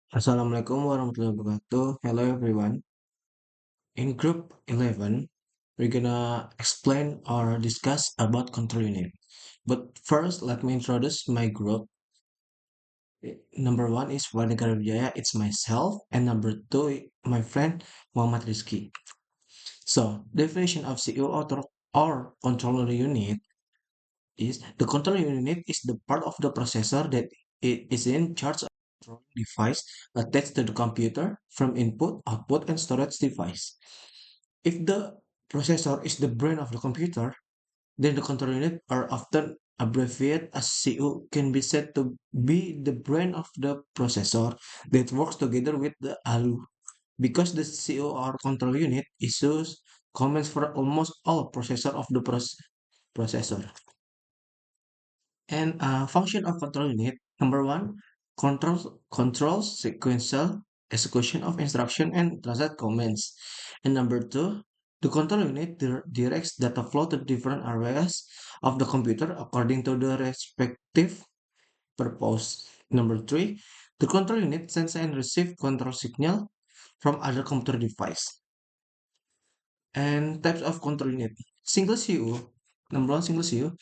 Assalamualaikum warahmatullahi wabarakatuh. Hello everyone. In group 11, we're gonna explain or discuss about control unit. But first, let me introduce my group. Number one is Warnegara Wijaya, it's myself, and number two, my friend Muhammad Rizki. So, definition of CU or controller unit is the control unit is the part of the processor that is in charge of controlling device attached to the computer from input, output, and storage device. If the processor is the brain of the computer, then the control unit are often abbreviated as CU can be said to be the brain of the processor that works together with the ALU. Because the CU or control unit issues commands for almost all processor of the processor. And function of control unit, number one, controls sequential execution of instruction and translate commands. And number two, the control unit directs data flow to different areas of the computer according to the respective purpose. Number three, the control unit sends and receives control signal from other computer device. And types of control unit. Single CU, number one, single CU.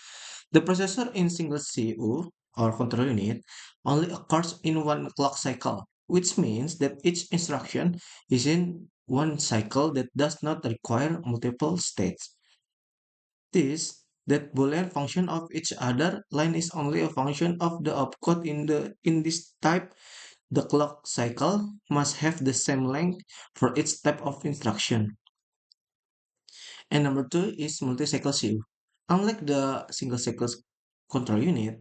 The processor in single CU or control unit only occurs in one clock cycle, which means that each instruction is in one cycle that does not require multiple states. This that Boolean function of each other line is only a function of the opcode in this type. The clock cycle must have the same length for each type of instruction. And number two is multi-cycle CU. Unlike the single-cycle control unit,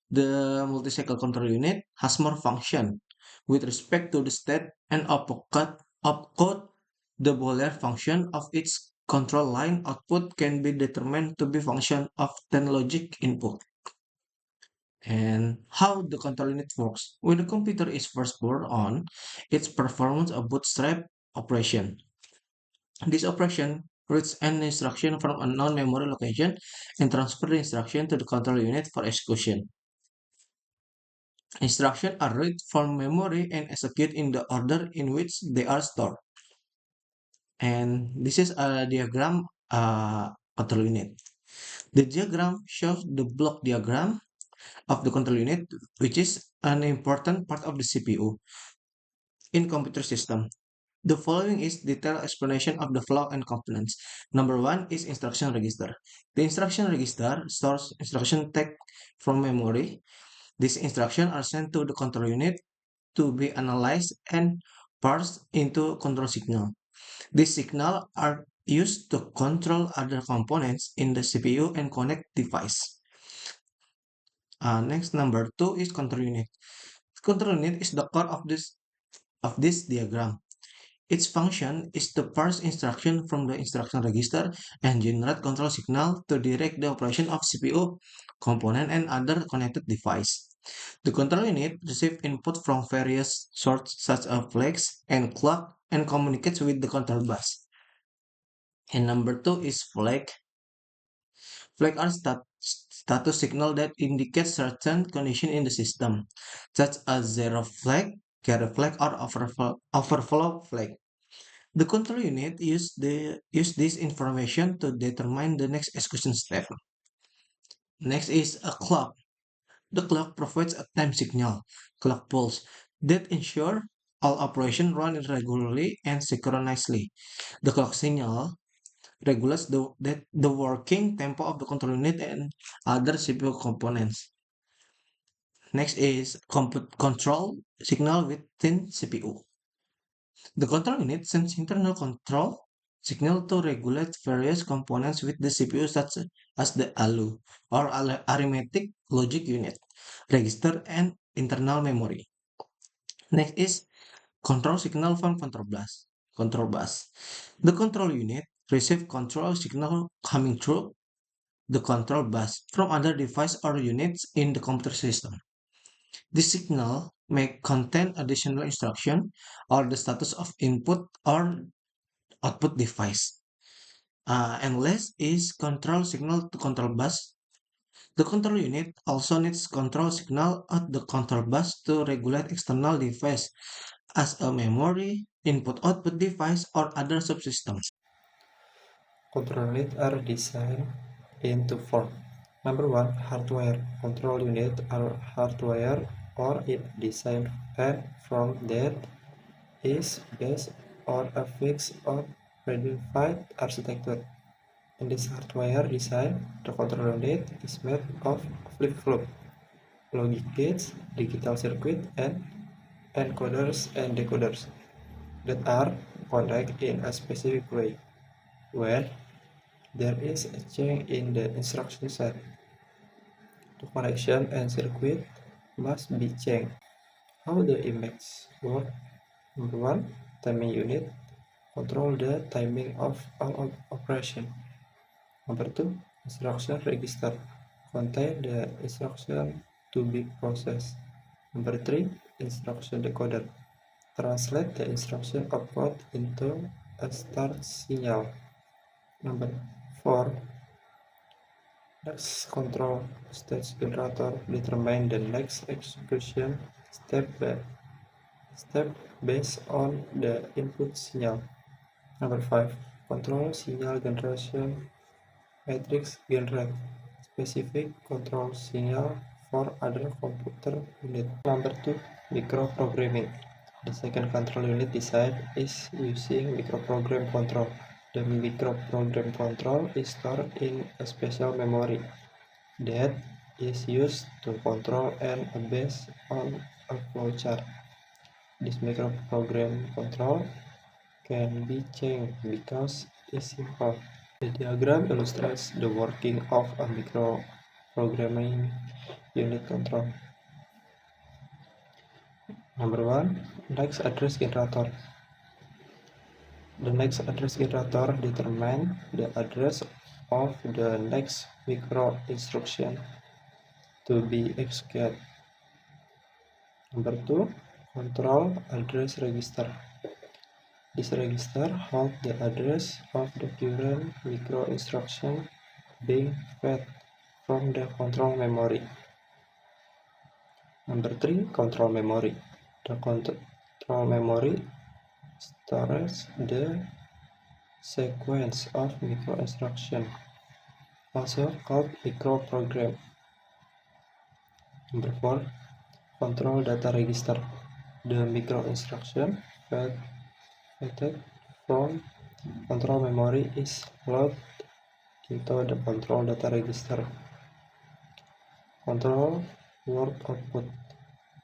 the multi-cycle control unit has more function with respect to the state and opcode. The Boolean function of its control line output can be determined to be function of 10 logic input. And how the control unit works. When the computer is first born on, its performance a bootstrap operation. This operation reads an instruction from a known memory location and transfer the instruction to the control unit for execution. Instructions are read from memory and executed in the order in which they are stored. And this is a diagram control unit. The diagram shows the block diagram of the control unit, which is an important part of the CPU in computer system. The following is detailed explanation of the flow and components. Number one is instruction register. The instruction register stores instruction text from memory. These instructions are sent to the control unit to be analyzed and parsed into control signal. These signals are used to control other components in the CPU and connect device. Next, number two is control unit. Control unit is the core of this diagram. Its function is to parse instruction from the instruction register and generate control signal to direct the operation of CPU, component, and other connected device. The control unit receives input from various sources such as flags and clock and communicates with the control bus. And number two is flag. Flags are status signal that indicate certain condition in the system, such as zero flag, carry flag, or overflow flag. The control unit use this information to determine the next execution step. Next is a clock. The clock provides a time signal, clock pulse, that ensure all operations run regularly and synchronously. The clock signal regulates the working tempo of the control unit and other CPU components. Next is control signal within CPU. The control unit sends internal control signal to regulate various components with the CPU such as the ALU or arithmetic logic unit, register, and internal memory. Next is control signal from control bus. Control bus. The control unit receives control signal coming through the control bus from other device or units in the computer system. This signal may contain additional instruction or the status of input or output device. And last is control signal to control bus. The control unit also needs control signal at the control bus to regulate external device as a memory, input-output device, or other subsystems. Control units are designed in two forms. Number one, hardware. Control units are hardware or it designed platform that is based on a fixed or predefined architecture. In this hardware design, the control unit is made of flip-flop, logic gates, digital circuit, and encoders and decoders that are connected in a specific way. When there is a change in the instruction set, the connection and circuit must be changed. How the emacs work? Number one, timing unit control the timing of all operation. Number two, instruction register contain the instruction to be processed. Number three, instruction decoder translate the instruction output into a start signal. Number four, next control stage generator determine the next execution step by step based on the input signal. Number five, control signal generation matrix generate specific control signal for other computer unit. Number two, microprogramming. The second control unit design is using microprogram control. The microprogram control is stored in a special memory that is used to control and based on a flowchart. This microprogram control can be changed because it's simple. The diagram illustrates the working of a microprogramming unit control. Number one, next address generator. The next address generator determines the address of the next micro instruction to be executed. Number two, control address register. This register holds the address of the current micro instruction being fed from the control memory. Number three, control memory. The control memory stores the sequence of micro instruction, also called microprogram. Number four, control data register. The micro instruction fed from control memory is loaded into the control data register. Control word output.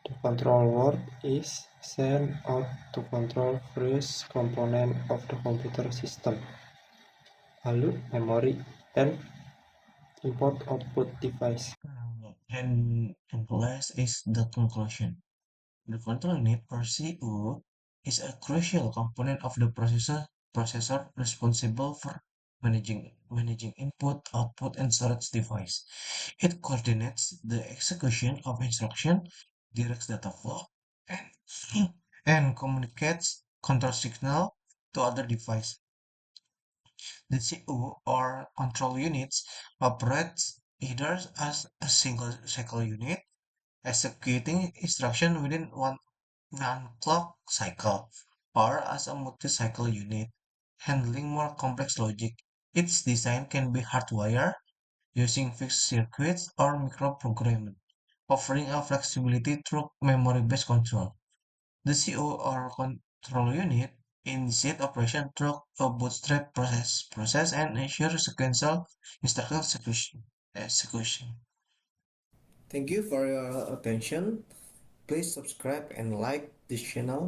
The control word is sent out to control various components of the computer system, lalu memory and input-output device. And last is the conclusion. The control unit or CU is a crucial component of the processor responsible for managing input, output, and storage device. It coordinates the execution of instruction, directs data flow, and, and communicates control signal to other device. The CU or control units operates either as a single cycle unit executing instruction within one clock cycle, or as a multi-cycle unit, handling more complex logic. Its design can be hardwired using fixed circuits or microprogramming, offering a flexibility through memory-based control. The CO or control unit initiate operation through a bootstrap process and ensure sequential instruction execution. Thank you for your attention. Please subscribe and like this channel.